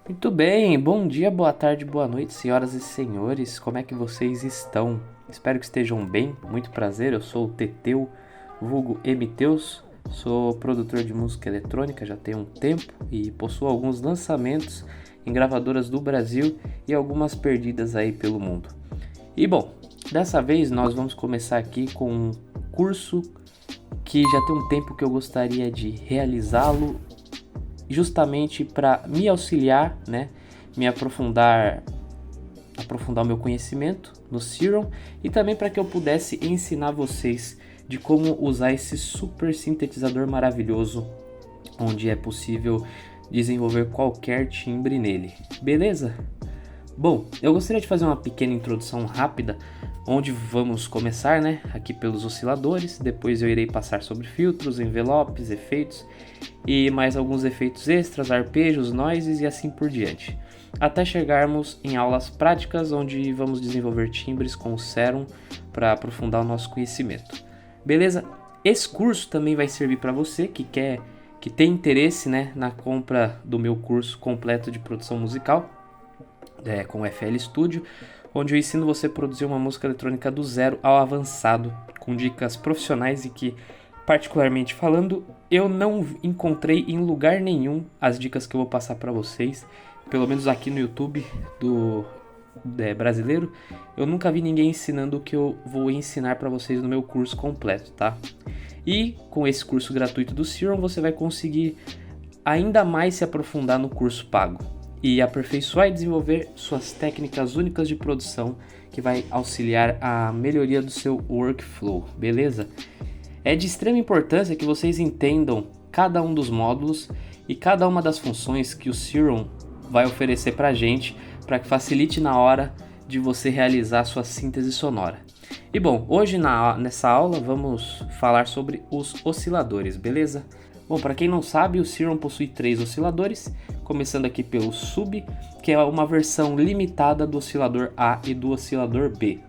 Muito bem, bom dia, boa tarde, boa noite, senhoras e senhores, como é que vocês estão? Espero que estejam bem, muito prazer, eu sou o Teteu, vulgo Mteus, sou produtor de música eletrônica já tem um tempo e possuo alguns lançamentos em gravadoras do Brasil e algumas perdidas aí pelo mundo. E bom, dessa vez nós vamos começar aqui com um curso que já tem um tempo que eu gostaria de realizá-lo justamente para me auxiliar, né, me aprofundar o meu conhecimento no Serum e também para que eu pudesse ensinar vocês de como usar esse super sintetizador maravilhoso, onde é possível desenvolver qualquer timbre nele. Beleza? Bom, eu gostaria de fazer uma pequena introdução rápida, onde vamos começar, né, aqui pelos osciladores, depois eu irei passar sobre filtros, envelopes, efeitos e mais alguns efeitos extras, arpejos, noises e assim por diante, até chegarmos em aulas práticas onde vamos desenvolver timbres com o Serum para aprofundar o nosso conhecimento. Beleza? Esse curso também vai servir para você que tem interesse, né, na compra do meu curso completo de produção musical, com o FL Studio, onde eu ensino você a produzir uma música eletrônica do zero ao avançado, com dicas profissionais e que, particularmente falando, eu não encontrei em lugar nenhum as dicas que eu vou passar para vocês, pelo menos aqui no YouTube do brasileiro, eu nunca vi ninguém ensinando o que eu vou ensinar para vocês no meu curso completo, tá? E com esse curso gratuito do Serum, você vai conseguir ainda mais se aprofundar no curso pago e aperfeiçoar e desenvolver suas técnicas únicas de produção que vai auxiliar a melhoria do seu workflow, beleza? É de extrema importância que vocês entendam cada um dos módulos e cada uma das funções que o Serum vai oferecer para a gente, para que facilite na hora de você realizar sua síntese sonora. E bom, hoje nessa aula vamos falar sobre os osciladores, beleza? Bom, para quem não sabe, o Serum possui 3 osciladores, começando aqui pelo Sub, que é uma versão limitada do oscilador A e do oscilador B.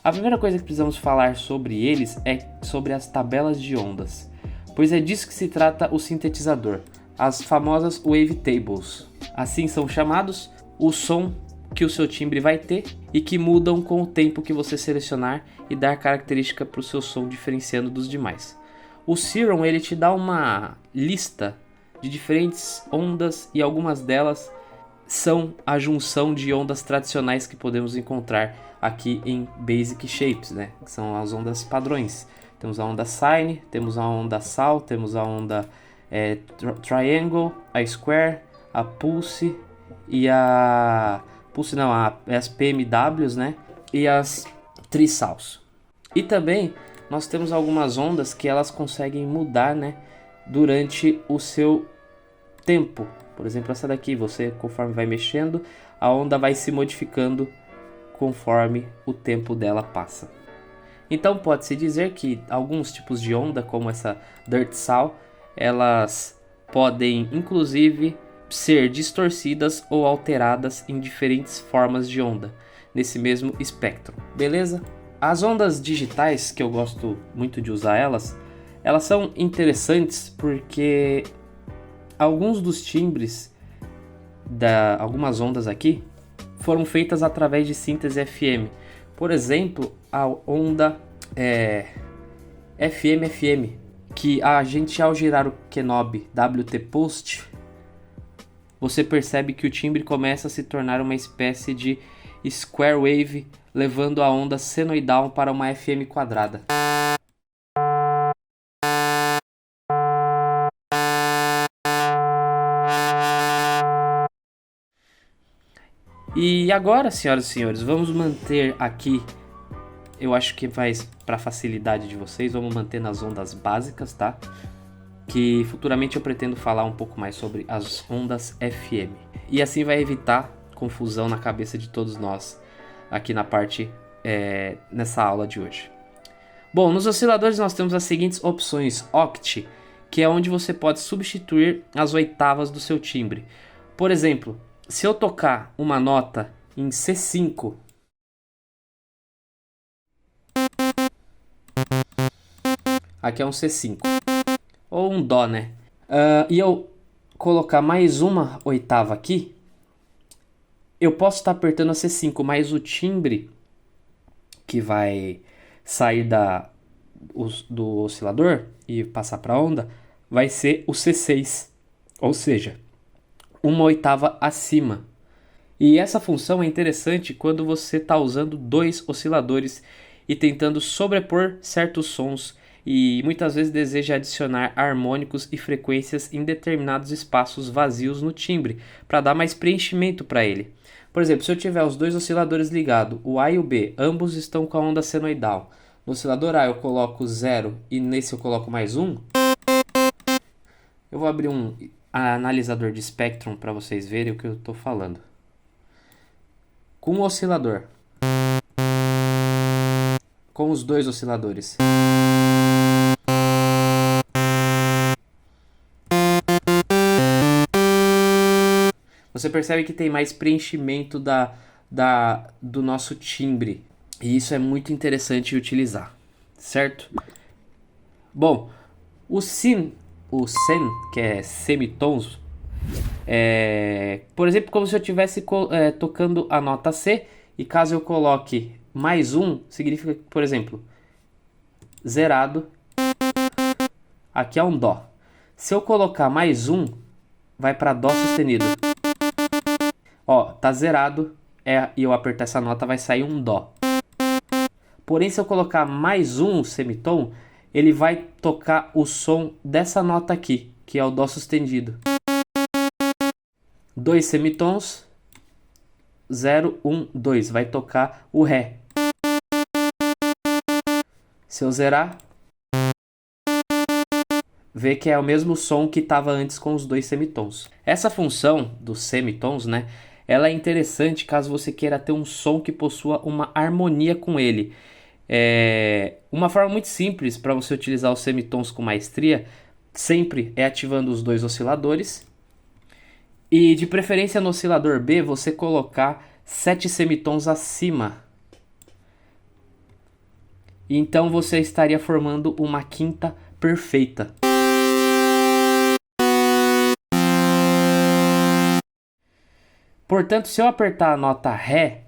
A primeira coisa que precisamos falar sobre eles é sobre as tabelas de ondas, pois é disso que se trata o sintetizador, as famosas wavetables. Assim são chamados o som que o seu timbre vai ter e que mudam com o tempo que você selecionar e dar característica para o seu som diferenciando dos demais. O Serum ele te dá uma lista de diferentes ondas e algumas delas são a junção de ondas tradicionais que podemos encontrar aqui em Basic Shapes, né? Que são as ondas padrões. Temos a onda Sine, temos a onda Sal, temos a onda Triangle, a Square, a Pulse e as PMWs, né? E as Trisals. E também nós temos algumas ondas que elas conseguem mudar, né, durante o seu tempo. Por exemplo, essa daqui, você conforme vai mexendo, a onda vai se modificando conforme o tempo dela passa. Então pode-se dizer que alguns tipos de onda, como essa Dirt Saw, elas podem inclusive ser distorcidas ou alteradas em diferentes formas de onda, nesse mesmo espectro, beleza? As ondas digitais, que eu gosto muito de usar elas são interessantes porque alguns dos timbres algumas ondas aqui foram feitas através de síntese FM. Por exemplo, a onda FM-FM, que a gente ao girar o knob WT Post, você percebe que o timbre começa a se tornar uma espécie de square wave, levando a onda senoidal para uma FM quadrada. E agora, senhoras e senhores, vamos manter aqui, eu acho que vai para facilidade de vocês, vamos manter nas ondas básicas, tá? Que futuramente eu pretendo falar um pouco mais sobre as ondas FM. E assim vai evitar confusão na cabeça de todos nós aqui na parte nessa aula de hoje. Bom, nos osciladores nós temos as seguintes opções: Oct, que é onde você pode substituir as oitavas do seu timbre. Por exemplo, se eu tocar uma nota em C5, aqui é um C5, ou um Dó, né? E eu colocar mais uma oitava aqui, eu posso estar apertando a C5, mas o timbre que vai sair do oscilador e passar para a onda vai ser o C6, ou seja, uma oitava acima. E essa função é interessante quando você está usando dois osciladores e tentando sobrepor certos sons e muitas vezes deseja adicionar harmônicos e frequências em determinados espaços vazios no timbre para dar mais preenchimento para ele. Por exemplo, se eu tiver os dois osciladores ligados, o A e o B, ambos estão com a onda senoidal. No oscilador A eu coloco 0 e nesse eu coloco mais 1. Eu vou abrir um analisador de Spectrum para vocês verem o que eu estou falando. Com o oscilador. Com os dois osciladores. Você percebe que tem mais preenchimento do nosso timbre. E isso é muito interessante utilizar, certo? Bom, o Sen, que é semitons, por exemplo, como se eu estivesse tocando a nota C, e caso eu coloque mais um, significa que, por exemplo, zerado, aqui é um Dó. Se eu colocar mais um, vai para Dó sustenido. Ó, tá zerado, e eu apertar essa nota, vai sair um Dó. Porém, se eu colocar mais um semitom, ele vai tocar o som dessa nota aqui, que é o Dó sustenido. Dois semitons, 0, 1, 2, vai tocar o Ré. Se eu zerar, vê que é o mesmo som que estava antes com os dois semitons. Essa função dos semitons, né, ela é interessante caso você queira ter um som que possua uma harmonia com ele. Uma forma muito simples para você utilizar os semitons com maestria sempre é ativando os dois osciladores e de preferência no oscilador B você colocar 7 semitons acima. Então você estaria formando uma quinta perfeita. Portanto, se eu apertar a nota Ré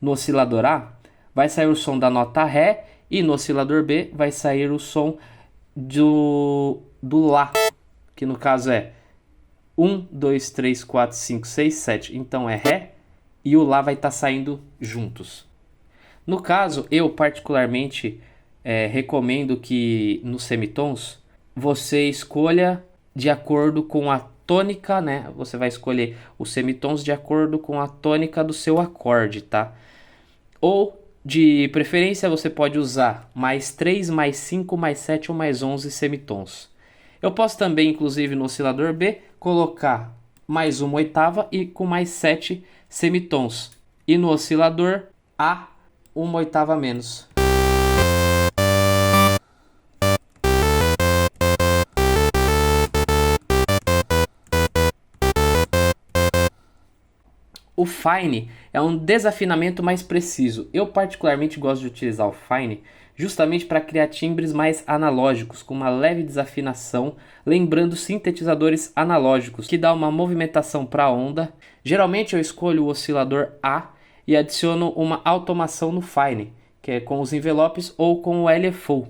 no oscilador A, vai sair o som da nota Ré e no oscilador B vai sair o som do Lá, que no caso é 1, 2, 3, 4, 5, 6, 7. Então é Ré e o Lá vai estar saindo juntos. No caso, eu particularmente recomendo que nos semitons você escolha de acordo com a tônica, né? Você vai escolher os semitons de acordo com a tônica do seu acorde, tá? Ou, de preferência, você pode usar mais 3, mais 5, mais 7 ou mais 11 semitons. Eu posso também, inclusive, no oscilador B, colocar mais uma oitava e com mais 7 semitons. E no oscilador A, uma oitava a menos. O fine é um desafinamento mais preciso. Eu particularmente gosto de utilizar o fine justamente para criar timbres mais analógicos, com uma leve desafinação, lembrando sintetizadores analógicos, que dá uma movimentação para a onda. Geralmente eu escolho o oscilador A e adiciono uma automação no fine, que é com os envelopes ou com o LFO.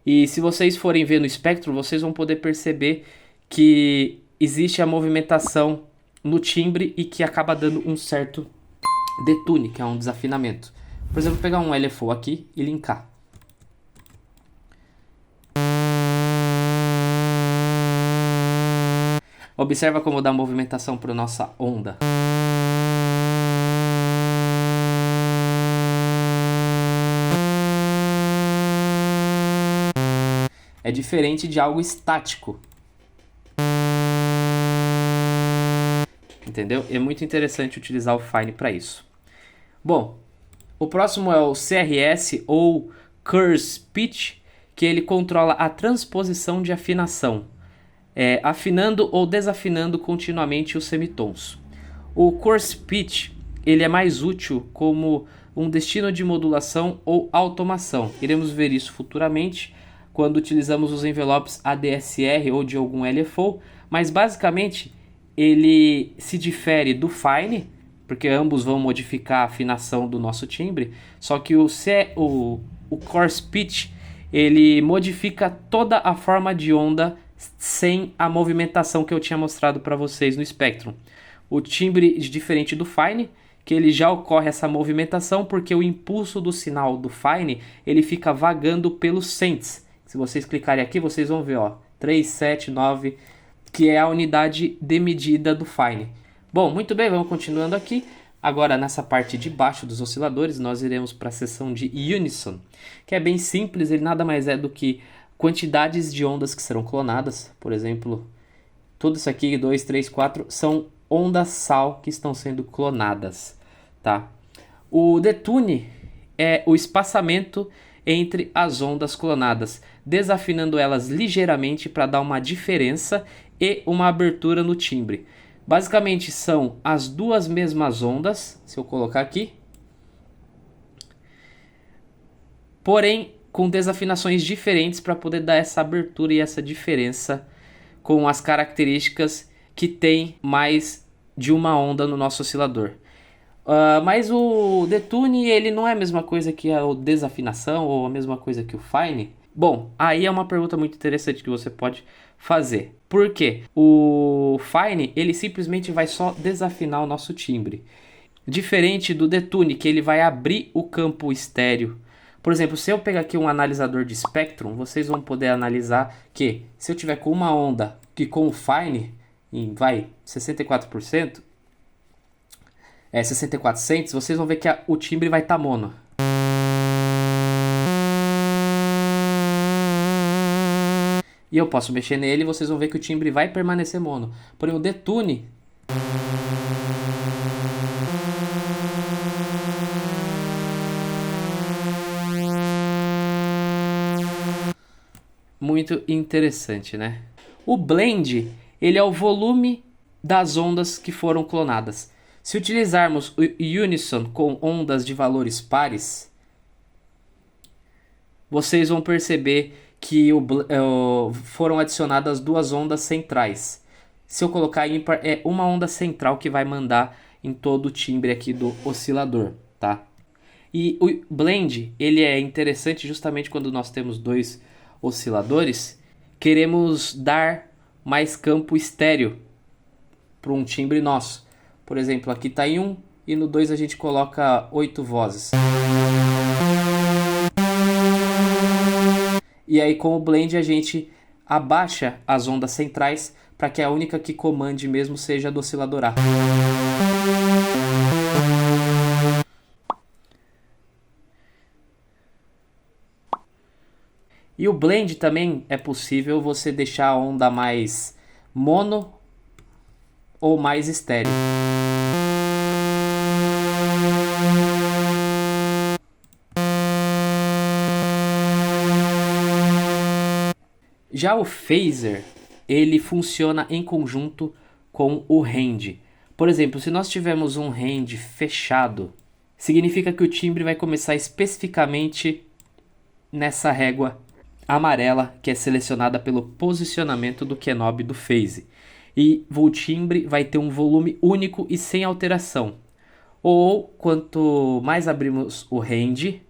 E se vocês forem ver no espectro, vocês vão poder perceber que existe a movimentação no timbre e que acaba dando um certo detune, que é um desafinamento. Por exemplo, vou pegar um LFO aqui e linkar. Observa como dá movimentação para a nossa onda. É diferente de algo estático. Entendeu? É muito interessante utilizar o fine para isso. Bom, o próximo é o CRS ou Curse Pitch, que ele controla a transposição de afinação, afinando ou desafinando continuamente os semitons. O Curse Pitch ele é mais útil como um destino de modulação ou automação. Iremos ver isso futuramente quando utilizamos os envelopes ADSR ou de algum LFO, mas basicamente ele se difere do fine, porque ambos vão modificar a afinação do nosso timbre, só que o coarse pitch, ele modifica toda a forma de onda sem a movimentação que eu tinha mostrado para vocês no Spectrum. O timbre é diferente do fine, que ele já ocorre essa movimentação porque o impulso do sinal do fine ele fica vagando pelos cents. Se vocês clicarem aqui, vocês vão ver, ó, 3, 7, 9, que é a unidade de medida do fine. Bom, muito bem, vamos continuando aqui. Agora, nessa parte de baixo dos osciladores, nós iremos para a seção de unison, que é bem simples, ele nada mais é do que quantidades de ondas que serão clonadas. Por exemplo, tudo isso aqui, 2, 3, 4, são ondas sal que estão sendo clonadas, tá? O detune é o espaçamento entre as ondas clonadas, desafinando elas ligeiramente para dar uma diferença e uma abertura no timbre. Basicamente são as duas mesmas ondas, se eu colocar aqui, porém com desafinações diferentes para poder dar essa abertura e essa diferença com as características que tem mais de uma onda no nosso oscilador. Mas o detune ele não é a mesma coisa que a desafinação ou a mesma coisa que o fine. Bom, aí é uma pergunta muito interessante que você pode fazer. Por quê? O fine ele simplesmente vai só desafinar o nosso timbre. Diferente do detune, que ele vai abrir o campo estéreo. Por exemplo, se eu pegar aqui um analisador de Spectrum, vocês vão poder analisar que se eu tiver com uma onda que com o fine em 64%, 64 cents, vocês vão ver que o timbre vai estar mono. E eu posso mexer nele e vocês vão ver que o timbre vai permanecer mono. Porém, o detune muito interessante, né? O blend, ele é o volume das ondas que foram clonadas. Se utilizarmos o unison com ondas de valores pares, vocês vão perceber que foram adicionadas duas ondas centrais. Se eu colocar ímpar, é uma onda central que vai mandar em todo o timbre aqui do oscilador, tá? E o blend, ele é interessante justamente quando nós temos dois osciladores, queremos dar mais campo estéreo para um timbre nosso. Por exemplo, aqui está em 1 e no 2 a gente coloca 8 vozes. E aí com o blend a gente abaixa as ondas centrais para que a única que comande mesmo seja a do oscilador A. E o blend também é possível você deixar a onda mais mono ou mais estéreo. Já o phaser, ele funciona em conjunto com o range. Por exemplo, se nós tivermos um range fechado, significa que o timbre vai começar especificamente nessa régua amarela que é selecionada pelo posicionamento do knob do phase. E o timbre vai ter um volume único e sem alteração. Ou quanto mais abrimos o range,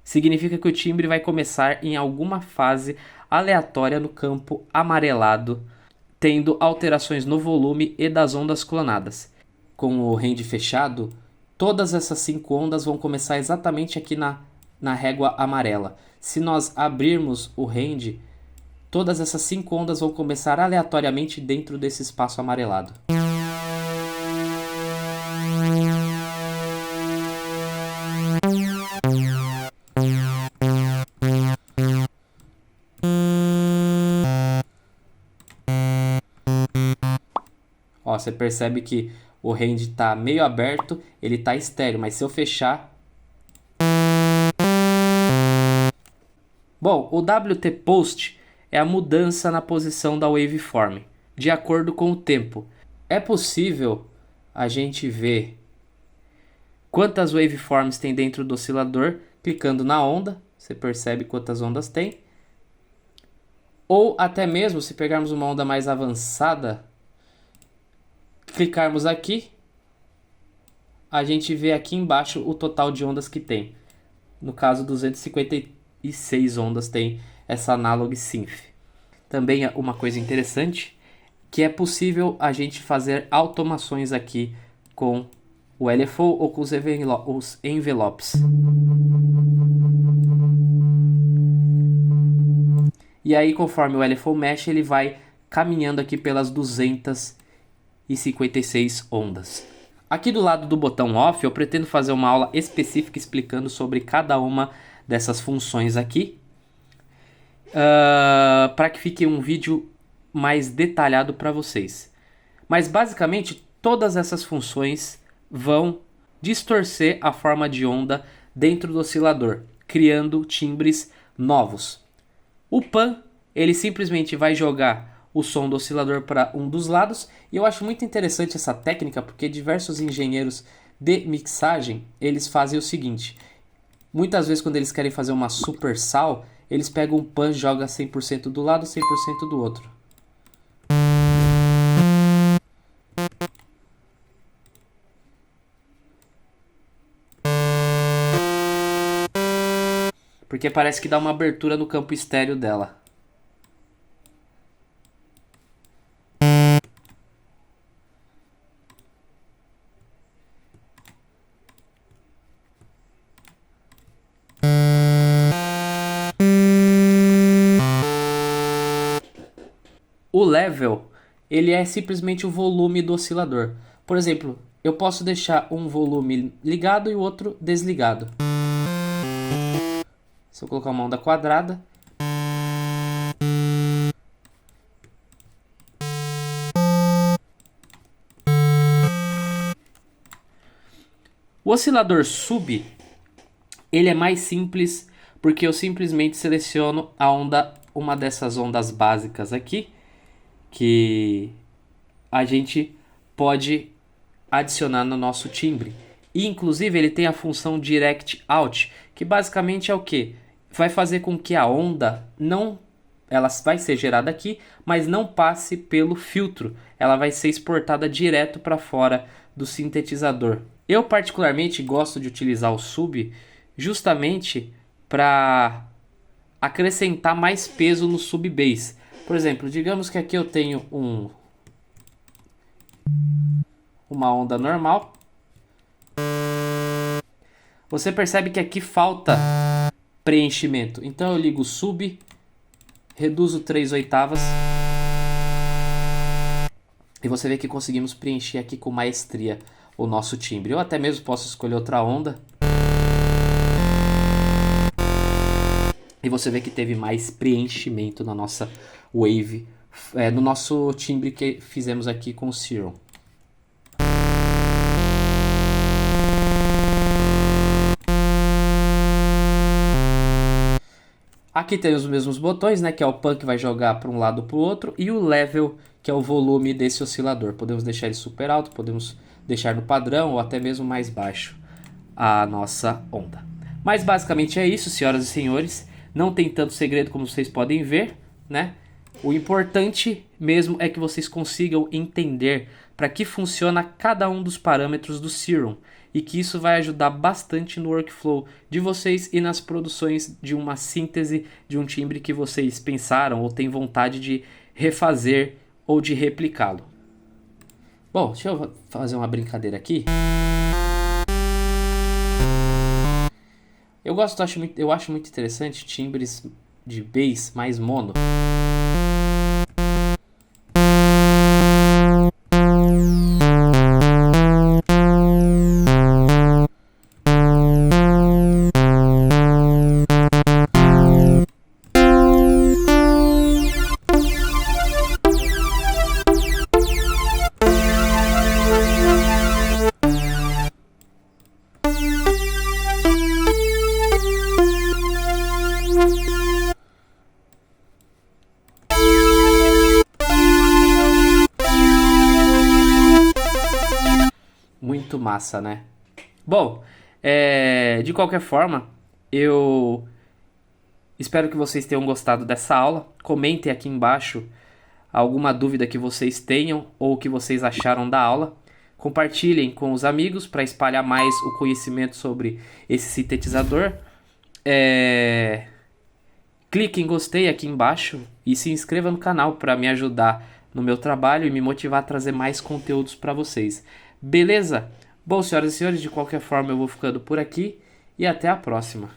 significa que o timbre vai começar em alguma fase aleatória no campo amarelado, tendo alterações no volume e das ondas clonadas. Com o range fechado, todas essas 5 ondas vão começar exatamente aqui na régua amarela. Se nós abrirmos o range, todas essas 5 ondas vão começar aleatoriamente dentro desse espaço amarelado. Ó, você percebe que o range está meio aberto, ele está estéreo, mas se eu fechar... Bom, o WT Post é a mudança na posição da waveform, de acordo com o tempo. É possível a gente ver quantas waveforms tem dentro do oscilador, clicando na onda, você percebe quantas ondas tem. Ou até mesmo, se pegarmos uma onda mais avançada, clicarmos aqui, a gente vê aqui embaixo o total de ondas que tem. No caso, 256 ondas tem essa Analog Synth. Também uma coisa interessante, que é possível a gente fazer automações aqui com o LFO ou com os envelopes. E aí, conforme o LFO mexe, ele vai caminhando aqui pelas 256 ondas. Aqui do lado do botão off, eu pretendo fazer uma aula específica explicando sobre cada uma dessas funções aqui, para que fique um vídeo mais detalhado para vocês. Mas basicamente, todas essas funções vão distorcer a forma de onda dentro do oscilador, criando timbres novos. O pan, ele simplesmente vai jogar o som do oscilador para um dos lados, e eu acho muito interessante essa técnica porque diversos engenheiros de mixagem, eles fazem o seguinte: muitas vezes quando eles querem fazer uma super sal, eles pegam um pan e jogam 100% do lado, 100% do outro. Porque parece que dá uma abertura no campo estéreo dela. O level, ele é simplesmente o volume do oscilador. Por exemplo, eu posso deixar um volume ligado e o outro desligado. Se eu colocar uma onda quadrada, o oscilador sub, ele é mais simples porque eu simplesmente seleciono a onda, uma dessas ondas básicas aqui, que a gente pode adicionar no nosso timbre. E inclusive ele tem a função Direct Out, que basicamente é o que? Vai fazer com que a onda ela vai ser gerada aqui, mas não passe pelo filtro. Ela vai ser exportada direto para fora do sintetizador. Eu particularmente gosto de utilizar o sub justamente para acrescentar mais peso no sub bass. Por exemplo, digamos que aqui eu tenho uma onda normal. Você percebe que aqui falta preenchimento. Então eu ligo o sub, reduzo 3/8 e você vê que conseguimos preencher aqui com maestria o nosso timbre. Eu até mesmo posso escolher outra onda. E você vê que teve mais preenchimento na nossa wave, no nosso timbre que fizemos aqui com o Serum. Aqui tem os mesmos botões, né, que é o pan que vai jogar para um lado ou para o outro, e o level, que é o volume desse oscilador. Podemos deixar ele super alto, podemos deixar no padrão ou até mesmo mais baixo a nossa onda. Mas basicamente é isso, senhoras e senhores. Não tem tanto segredo como vocês podem ver, né? O importante mesmo é que vocês consigam entender para que funciona cada um dos parâmetros do Serum e que isso vai ajudar bastante no workflow de vocês e nas produções de uma síntese de um timbre que vocês pensaram ou têm vontade de refazer ou de replicá-lo. Bom, deixa eu fazer uma brincadeira aqui. Eu acho muito interessante timbres de bass mais mono. Muito massa, né? Bom, de qualquer forma, eu espero que vocês tenham gostado dessa aula. Comentem aqui embaixo alguma dúvida que vocês tenham ou que vocês acharam da aula. Compartilhem com os amigos para espalhar mais o conhecimento sobre esse sintetizador. Clique em gostei aqui embaixo e se inscreva no canal para me ajudar no meu trabalho e me motivar a trazer mais conteúdos para vocês. Beleza? Bom, senhoras e senhores, de qualquer forma eu vou ficando por aqui e até a próxima.